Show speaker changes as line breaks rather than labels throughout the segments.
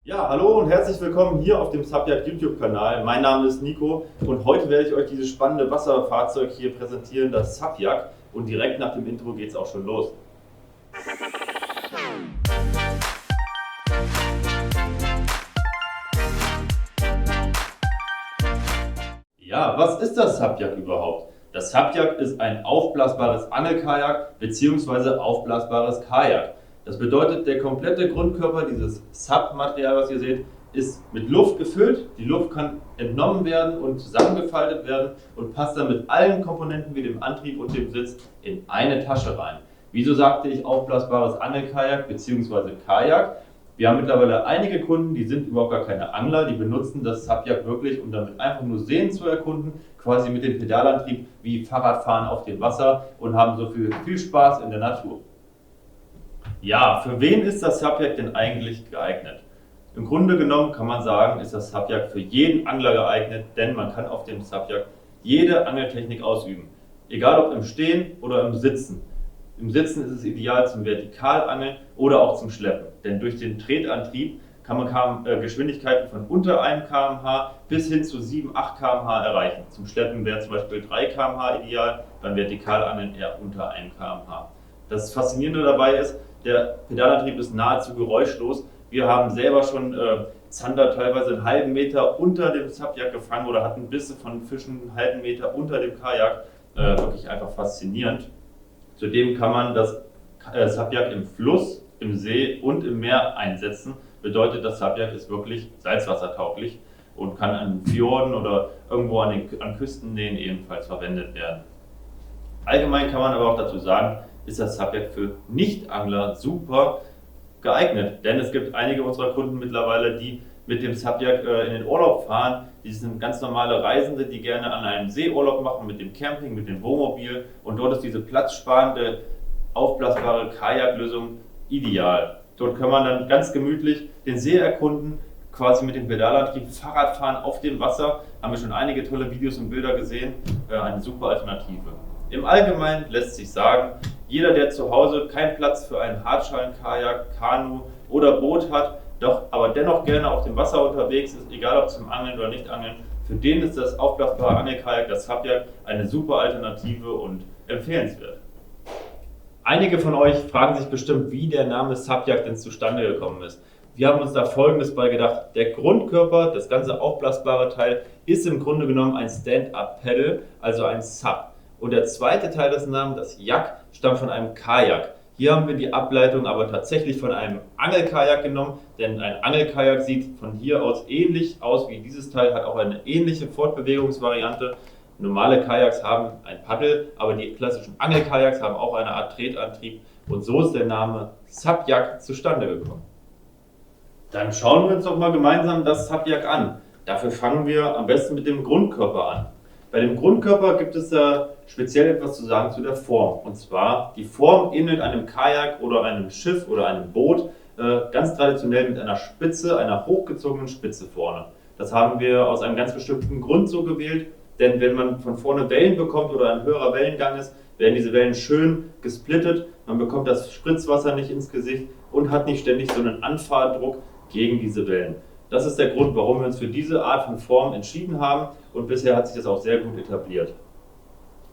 Ja, hallo und herzlich willkommen hier auf dem Subject YouTube-Kanal. Mein Name ist Nico und heute werde ich euch dieses spannende Wasserfahrzeug hier präsentieren, das Subject. Und direkt nach dem Intro geht es auch schon los. Ja, was ist das Subject überhaupt? Das Subject ist ein aufblasbares Angelkajak bzw. aufblasbares Kajak. Das bedeutet, der komplette Grundkörper, dieses Sub-Material, was ihr seht, ist mit Luft gefüllt. Die Luft kann entnommen werden und zusammengefaltet werden und passt dann mit allen Komponenten wie dem Antrieb und dem Sitz in eine Tasche rein. Wieso sagte ich aufblasbares Angelkajak bzw. Kajak? Wir haben mittlerweile einige Kunden, die sind überhaupt gar keine Angler, die benutzen das Subject wirklich, um damit einfach nur Seen zu erkunden, quasi mit dem Pedalantrieb wie Fahrradfahren auf dem Wasser und haben so viel Spaß in der Natur. Ja, für wen ist das Subject denn eigentlich geeignet? Im Grunde genommen kann man sagen, ist das Subject für jeden Angler geeignet, denn man kann auf dem Subject jede Angeltechnik ausüben. Egal ob im Stehen oder im Sitzen. Im Sitzen ist es ideal zum Vertikalangeln oder auch zum Schleppen, denn durch den Tretantrieb kann man Geschwindigkeiten von unter 1 km/h bis hin zu 7, 8 km/h erreichen. Zum Schleppen wäre zum Beispiel 3 km/h ideal, beim Vertikalangeln eher unter 1 km/h. Das Faszinierende dabei ist, der Pedalantrieb ist nahezu geräuschlos. Wir haben selber schon Zander teilweise einen halben Meter unter dem Subject gefangen oder hatten Bisse von Fischen einen halben Meter unter dem Kajak. Wirklich einfach faszinierend. Zudem kann man das Subject im Fluss, im See und im Meer einsetzen. Bedeutet, das Subject ist wirklich salzwassertauglich und kann an Fjorden oder irgendwo an Küstennähen ebenfalls verwendet werden. Allgemein kann man aber auch dazu sagen, ist das Subject für Nicht-Angler super geeignet. Denn es gibt einige unserer Kunden mittlerweile, die mit dem Subject in den Urlaub fahren. Die sind ganz normale Reisende, die gerne an einem Seeurlaub machen mit dem Camping, mit dem Wohnmobil. Und dort ist diese platzsparende, aufblasbare Kajaklösung ideal. Dort kann man dann ganz gemütlich den See erkunden, quasi mit dem Pedalantrieb Fahrrad fahren auf dem Wasser. Haben wir schon einige tolle Videos und Bilder gesehen. Eine super Alternative. Im Allgemeinen lässt sich sagen, jeder, der zu Hause keinen Platz für einen Hartschalenkajak, Kanu oder Boot hat, aber dennoch gerne auf dem Wasser unterwegs ist, egal ob zum Angeln oder nicht Angeln, für den ist das aufblasbare Angelkajak, das Subject, eine super Alternative und empfehlenswert. Einige von euch fragen sich bestimmt, wie der Name Subject denn zustande gekommen ist. Wir haben uns da Folgendes bei gedacht: Der Grundkörper, das ganze aufblasbare Teil, ist im Grunde genommen ein Stand-Up-Paddle, also ein Sub. Und der zweite Teil des Namens, das Jak, stammt von einem Kajak. Hier haben wir die Ableitung aber tatsächlich von einem Angelkajak genommen, denn ein Angelkajak sieht von hier aus ähnlich aus wie dieses Teil, hat auch eine ähnliche Fortbewegungsvariante. Normale Kajaks haben ein Paddel, aber die klassischen Angelkajaks haben auch eine Art Tretantrieb und so ist der Name Subject zustande gekommen. Dann schauen wir uns doch mal gemeinsam das Subject an. Dafür fangen wir am besten mit dem Grundkörper an. Bei dem Grundkörper gibt es da speziell etwas zu sagen zu der Form. Und zwar, die Form ähnelt einem Kajak oder einem Schiff oder einem Boot, ganz traditionell mit einer Spitze, einer hochgezogenen Spitze vorne. Das haben wir aus einem ganz bestimmten Grund so gewählt, denn wenn man von vorne Wellen bekommt oder ein höherer Wellengang ist, werden diese Wellen schön gesplittet, man bekommt das Spritzwasser nicht ins Gesicht und hat nicht ständig so einen Anfahrdruck gegen diese Wellen. Das ist der Grund, warum wir uns für diese Art von Form entschieden haben und bisher hat sich das auch sehr gut etabliert.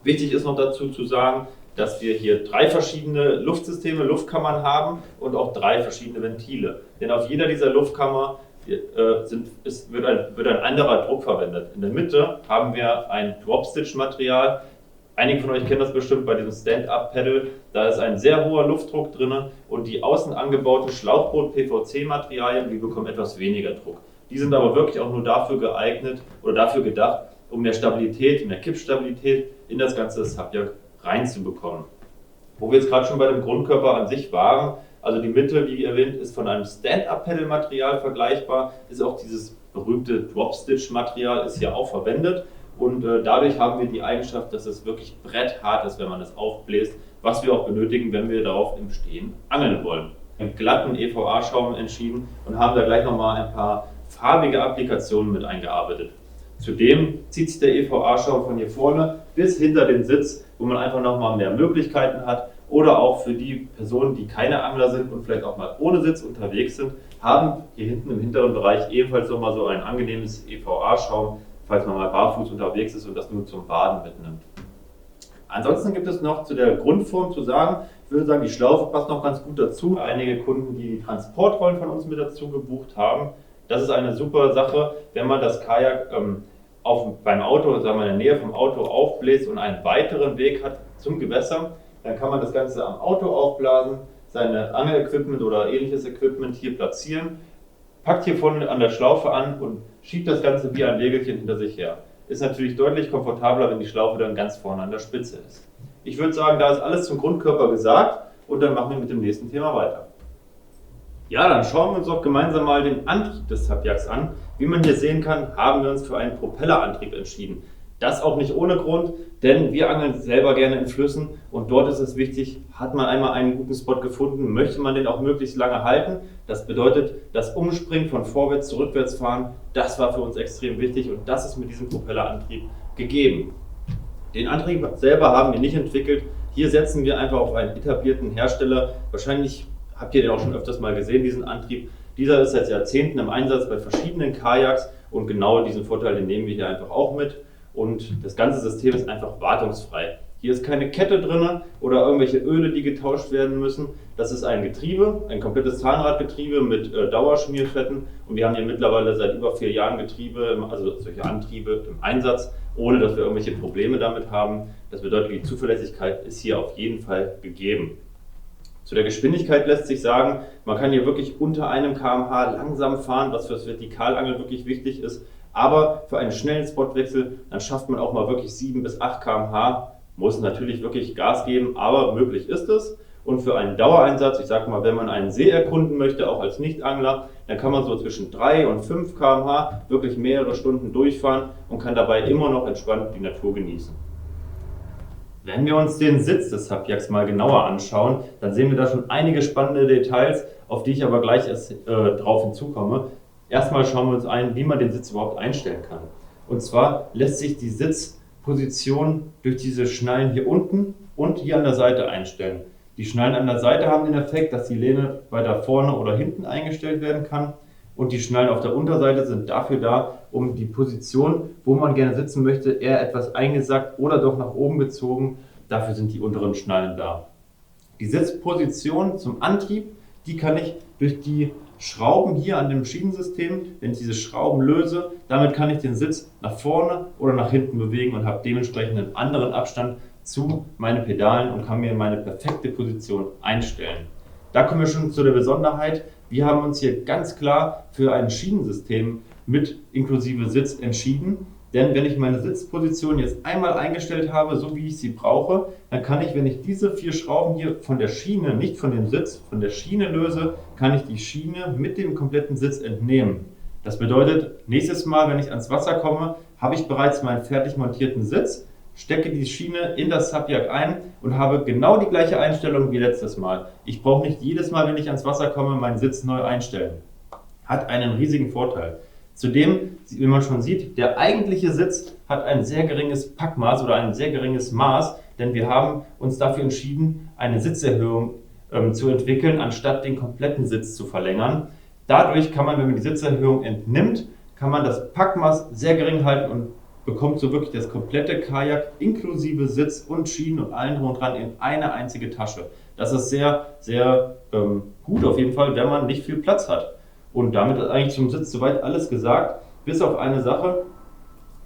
Wichtig ist noch dazu zu sagen, dass wir hier 3 verschiedene Luftsysteme, Luftkammern haben und auch 3 verschiedene Ventile. Denn auf jeder dieser Luftkammer wird ein anderer Druck verwendet. In der Mitte haben wir ein Dropstitch-Material. Einige von euch kennen das bestimmt bei diesem Stand-Up-Paddle. Da ist ein sehr hoher Luftdruck drin und die außen angebauten Schlauchboot-PVC-Materialien, die bekommen etwas weniger Druck. Die sind aber wirklich auch nur dafür geeignet oder dafür gedacht, um mehr Stabilität, mehr Kippstabilität in das ganze Subject reinzubekommen. Wo wir jetzt gerade schon bei dem Grundkörper an sich waren, also die Mitte, wie erwähnt, ist von einem Stand-Up-Paddle-Material vergleichbar, ist auch dieses berühmte Dropstitch-Material ist hier auch verwendet. Und dadurch haben wir die Eigenschaft, dass es wirklich bretthart ist, wenn man es aufbläst, was wir auch benötigen, wenn wir darauf im Stehen angeln wollen. Einen glatten EVA-Schaum entschieden und haben da gleich nochmal ein paar farbige Applikationen mit eingearbeitet. Zudem zieht sich der EVA-Schaum von hier vorne bis hinter den Sitz, wo man einfach nochmal mehr Möglichkeiten hat. Oder auch für die Personen, die keine Angler sind und vielleicht auch mal ohne Sitz unterwegs sind, haben hier hinten im hinteren Bereich ebenfalls nochmal so ein angenehmes EVA-Schaum, falls man mal barfuß unterwegs ist und das nur zum Baden mitnimmt. Ansonsten gibt es noch zu der Grundform zu sagen, ich würde sagen, die Schlaufe passt noch ganz gut dazu. Einige Kunden, die Transportrollen von uns mit dazu gebucht haben, das ist eine super Sache, wenn man das Kajak beim Auto, sagen wir in der Nähe vom Auto aufbläst und einen weiteren Weg hat zum Gewässer, dann kann man das Ganze am Auto aufblasen, seine Angel-Equipment oder ähnliches Equipment hier platzieren, packt hier vorne an der Schlaufe an und schiebt das Ganze wie ein Wägelchen hinter sich her. Ist natürlich deutlich komfortabler, wenn die Schlaufe dann ganz vorne an der Spitze ist. Ich würde sagen, da ist alles zum Grundkörper gesagt und dann machen wir mit dem nächsten Thema weiter. Ja, dann schauen wir uns auch gemeinsam mal den Antrieb des Sapjaks an. Wie man hier sehen kann, haben wir uns für einen Propellerantrieb entschieden. Das auch nicht ohne Grund, denn wir angeln selber gerne in Flüssen und dort ist es wichtig, hat man einmal einen guten Spot gefunden, möchte man den auch möglichst lange halten. Das bedeutet, das Umspringen von vorwärts zu rückwärts fahren, das war für uns extrem wichtig und das ist mit diesem Propellerantrieb gegeben. Den Antrieb selber haben wir nicht entwickelt. Hier setzen wir einfach auf einen etablierten Hersteller. Wahrscheinlich habt ihr den auch schon öfters mal gesehen, diesen Antrieb. Dieser ist seit Jahrzehnten im Einsatz bei verschiedenen Kajaks und genau diesen Vorteil, den nehmen wir hier einfach auch mit. Und das ganze System ist einfach wartungsfrei. Hier ist keine Kette drin oder irgendwelche Öle, die getauscht werden müssen. Das ist ein Getriebe, ein komplettes Zahnradgetriebe mit Dauerschmierfetten. Und wir haben hier mittlerweile seit über 4 Jahren Getriebe, also solche Antriebe im Einsatz, ohne dass wir irgendwelche Probleme damit haben. Das bedeutet, die Zuverlässigkeit ist hier auf jeden Fall gegeben. Zu der Geschwindigkeit lässt sich sagen, man kann hier wirklich unter 1 km/h langsam fahren, was für das Vertikalangeln wirklich wichtig ist. Aber für einen schnellen Spotwechsel, dann schafft man auch mal wirklich 7 bis 8 km/h. Muss natürlich wirklich Gas geben, aber möglich ist es. Und für einen Dauereinsatz, ich sage mal, wenn man einen See erkunden möchte, auch als Nichtangler, dann kann man so zwischen 3 und 5 km/h wirklich mehrere Stunden durchfahren und kann dabei immer noch entspannt die Natur genießen. Wenn wir uns den Sitz des Sapjaks mal genauer anschauen, dann sehen wir da schon einige spannende Details, auf die ich aber gleich erst drauf hinzukomme. Erstmal schauen wir uns ein, wie man den Sitz überhaupt einstellen kann. Und zwar lässt sich die Sitzposition durch diese Schnallen hier unten und hier an der Seite einstellen. Die Schnallen an der Seite haben den Effekt, dass die Lehne weiter vorne oder hinten eingestellt werden kann. Und die Schnallen auf der Unterseite sind dafür da, um die Position, wo man gerne sitzen möchte, eher etwas eingesackt oder doch nach oben gezogen. Dafür sind die unteren Schnallen da. Die Sitzposition zum Antrieb, die kann ich durch die Schrauben hier an dem Schienensystem, wenn ich diese Schrauben löse, damit kann ich den Sitz nach vorne oder nach hinten bewegen und habe dementsprechend einen anderen Abstand zu meinen Pedalen und kann mir meine perfekte Position einstellen. Da kommen wir schon zu der Besonderheit, wir haben uns hier ganz klar für ein Schienensystem mit inklusive Sitz entschieden. Denn wenn ich meine Sitzposition jetzt einmal eingestellt habe, so wie ich sie brauche, dann kann ich, wenn ich diese 4 Schrauben hier von der Schiene, nicht von dem Sitz, von der Schiene löse, kann ich die Schiene mit dem kompletten Sitz entnehmen. Das bedeutet, nächstes Mal, wenn ich ans Wasser komme, habe ich bereits meinen fertig montierten Sitz, stecke die Schiene in das Sapjak ein und habe genau die gleiche Einstellung wie letztes Mal. Ich brauche nicht jedes Mal, wenn ich ans Wasser komme, meinen Sitz neu einstellen. Hat einen riesigen Vorteil. Zudem, wie man schon sieht, der eigentliche Sitz hat ein sehr geringes Packmaß oder ein sehr geringes Maß, denn wir haben uns dafür entschieden, eine Sitzerhöhung zu entwickeln, anstatt den kompletten Sitz zu verlängern. Dadurch kann man, wenn man die Sitzerhöhung entnimmt, kann man das Packmaß sehr gering halten und bekommt so wirklich das komplette Kajak inklusive Sitz und Schienen und allen drum und dran in eine einzige Tasche. Das ist sehr, sehr gut auf jeden Fall, wenn man nicht viel Platz hat. Und damit ist eigentlich zum Sitz soweit alles gesagt, bis auf eine Sache.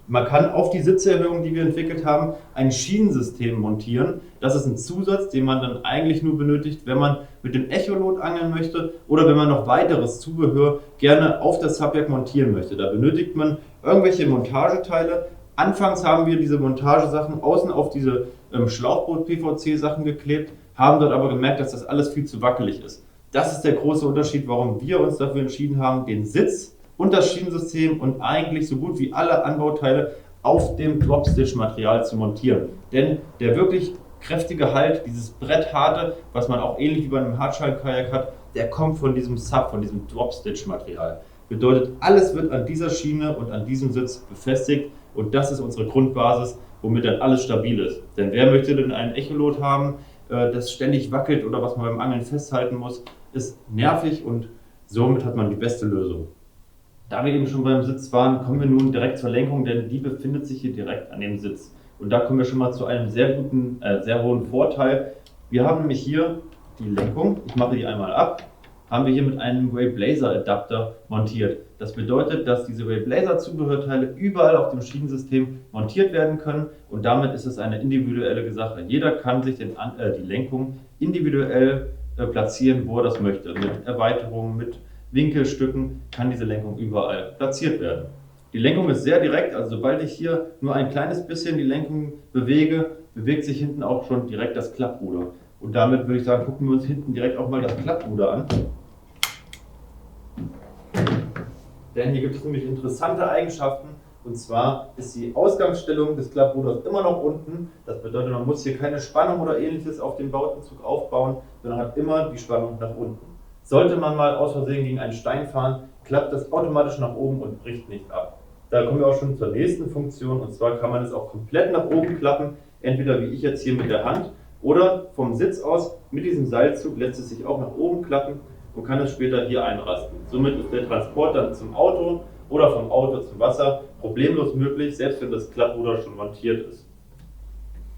Man kann auf die Sitzerhöhung, die wir entwickelt haben, ein Schienensystem montieren. Das ist ein Zusatz, den man dann eigentlich nur benötigt, wenn man mit dem Echolot angeln möchte oder wenn man noch weiteres Zubehör gerne auf das Sapjak montieren möchte. Da benötigt man irgendwelche Montageteile. Anfangs haben wir diese Montagesachen außen auf diese Schlauchboot-PVC-Sachen geklebt, haben dort aber gemerkt, dass das alles viel zu wackelig ist. Das ist der große Unterschied, warum wir uns dafür entschieden haben, den Sitz und das Schienensystem und eigentlich so gut wie alle Anbauteile auf dem Dropstitch-Material zu montieren. Denn der wirklich kräftige Halt, dieses Brettharte, was man auch ähnlich wie bei einem Hartschalenkajak hat, der kommt von diesem Sub, von diesem Dropstitch-Material. Bedeutet, alles wird an dieser Schiene und an diesem Sitz befestigt und das ist unsere Grundbasis, womit dann alles stabil ist. Denn wer möchte denn einen Echolot haben, das ständig wackelt oder was man beim Angeln festhalten muss, ist nervig und Somit hat man die beste Lösung. Da wir eben schon beim Sitz waren, kommen wir nun direkt zur Lenkung, denn die befindet sich hier direkt an dem Sitz. Und da kommen wir schon mal zu einem sehr hohen Vorteil. Wir haben nämlich hier die Lenkung, ich mache die einmal ab, haben wir hier mit einem Railblazer Adapter montiert. Das bedeutet, dass diese Railblazer Zubehörteile überall auf dem Schienensystem montiert werden können und damit ist es eine individuelle Sache. Jeder kann sich die Lenkung individuell platzieren, wo er das möchte. Mit Erweiterungen, mit Winkelstücken kann diese Lenkung überall platziert werden. Die Lenkung ist sehr direkt, also sobald ich hier nur ein kleines bisschen die Lenkung bewege, bewegt sich hinten auch schon direkt das Klappruder. Und damit würde ich sagen, gucken wir uns hinten direkt auch mal das Klappruder an. Denn hier gibt es nämlich interessante Eigenschaften. Und zwar ist die Ausgangsstellung des Klappruders immer noch unten. Das bedeutet, man muss hier keine Spannung oder ähnliches auf den Bowdenzug aufbauen, sondern hat immer die Spannung nach unten. Sollte man mal aus Versehen gegen einen Stein fahren, klappt das automatisch nach oben und bricht nicht ab. Da kommen wir auch schon zur nächsten Funktion. Und zwar kann man es auch komplett nach oben klappen. Entweder wie ich jetzt hier mit der Hand oder vom Sitz aus mit diesem Seilzug lässt es sich auch nach oben klappen und kann es später hier einrasten. Somit ist der Transport dann zum Auto oder vom Auto zum Wasser problemlos möglich, selbst wenn das Klappruder schon montiert ist.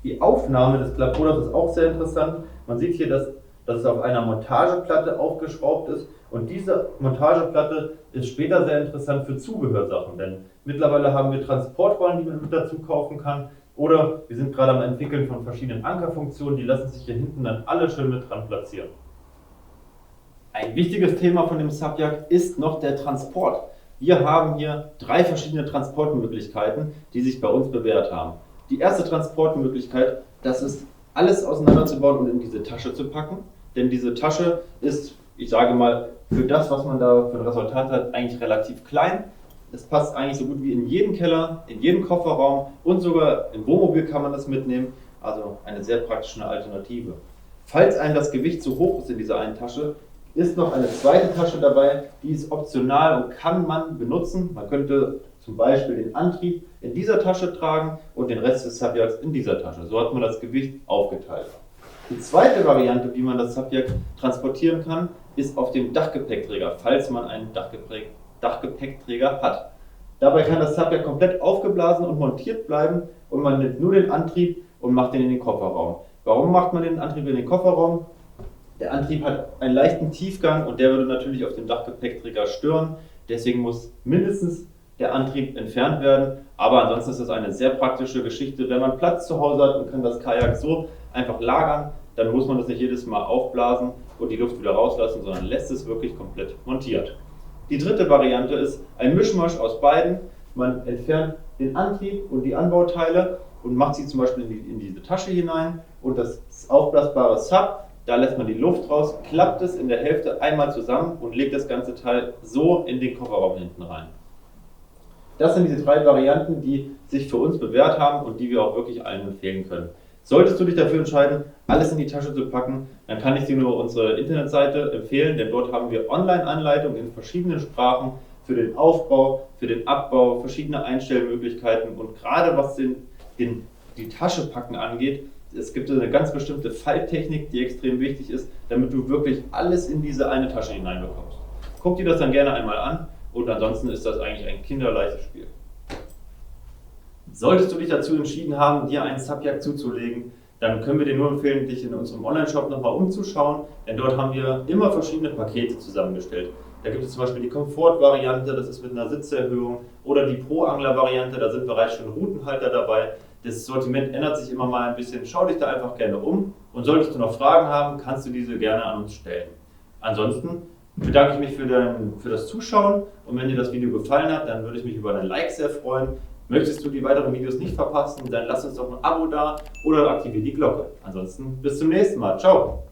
Die Aufnahme des Klappruders ist auch sehr interessant. Man sieht hier, dass es auf einer Montageplatte aufgeschraubt ist und diese Montageplatte ist später sehr interessant für Zubehörsachen, denn mittlerweile haben wir Transportrollen, die man mit dazu kaufen kann oder wir sind gerade am Entwickeln von verschiedenen Ankerfunktionen, die lassen sich hier hinten dann alle schön mit dran platzieren. Ein wichtiges Thema von dem Subjak ist noch der Transport. Wir haben hier 3 verschiedene Transportmöglichkeiten, die sich bei uns bewährt haben. Die erste Transportmöglichkeit, das ist alles auseinanderzubauen und in diese Tasche zu packen. Denn diese Tasche ist, ich sage mal, für das, was man da für ein Resultat hat, eigentlich relativ klein. Es passt eigentlich so gut wie in jeden Keller, in jeden Kofferraum und sogar im Wohnmobil kann man das mitnehmen. Also eine sehr praktische Alternative. Falls einem das Gewicht zu hoch ist in dieser einen Tasche, ist noch eine zweite Tasche dabei, die ist optional und kann man benutzen. Man könnte zum Beispiel den Antrieb in dieser Tasche tragen und den Rest des Subjaks in dieser Tasche. So hat man das Gewicht aufgeteilt. Die zweite Variante, wie man das Subjak transportieren kann, ist auf dem Dachgepäckträger, falls man einen Dachgepäckträger hat. Dabei kann das Subjak komplett aufgeblasen und montiert bleiben und man nimmt nur den Antrieb und macht den in den Kofferraum. Warum macht man den Antrieb in den Kofferraum? Der Antrieb hat einen leichten Tiefgang und der würde natürlich auf dem Dachgepäckträger stören. Deswegen muss mindestens der Antrieb entfernt werden. Aber ansonsten ist das eine sehr praktische Geschichte. Wenn man Platz zu Hause hat und kann das Kajak so einfach lagern, dann muss man das nicht jedes Mal aufblasen und die Luft wieder rauslassen, sondern lässt es wirklich komplett montiert. Die dritte Variante ist ein Mischmasch aus beiden. Man entfernt den Antrieb und die Anbauteile und macht sie zum Beispiel in diese Tasche hinein und das aufblasbare Sub. Da lässt man die Luft raus, klappt es in der Hälfte einmal zusammen und legt das ganze Teil so in den Kofferraum hinten rein. Das sind diese 3 Varianten, die sich für uns bewährt haben und die wir auch wirklich allen empfehlen können. Solltest du dich dafür entscheiden, alles in die Tasche zu packen, dann kann ich dir nur unsere Internetseite empfehlen, denn dort haben wir Online-Anleitungen in verschiedenen Sprachen für den Aufbau, für den Abbau, verschiedene Einstellmöglichkeiten und gerade was die Tasche packen angeht, es gibt eine ganz bestimmte Falttechnik, die extrem wichtig ist, damit du wirklich alles in diese eine Tasche hineinbekommst. Guck dir das dann gerne einmal an und ansonsten ist das eigentlich ein kinderleichtes Spiel. Solltest du dich dazu entschieden haben, dir einen Subjak zuzulegen, dann können wir dir nur empfehlen, dich in unserem Online-Shop nochmal umzuschauen, denn dort haben wir immer verschiedene Pakete zusammengestellt. Da gibt es zum Beispiel die Komfort-Variante, das ist mit einer Sitzerhöhung, oder die Pro-Angler-Variante, da sind bereits schon Routenhalter dabei. Das Sortiment ändert sich immer mal ein bisschen. Schau dich da einfach gerne um und solltest du noch Fragen haben, kannst du diese gerne an uns stellen. Ansonsten bedanke ich mich für das Zuschauen und wenn dir das Video gefallen hat, dann würde ich mich über ein Like sehr freuen. Möchtest du die weiteren Videos nicht verpassen, dann lass uns doch ein Abo da oder aktiviere die Glocke. Ansonsten bis zum nächsten Mal. Ciao!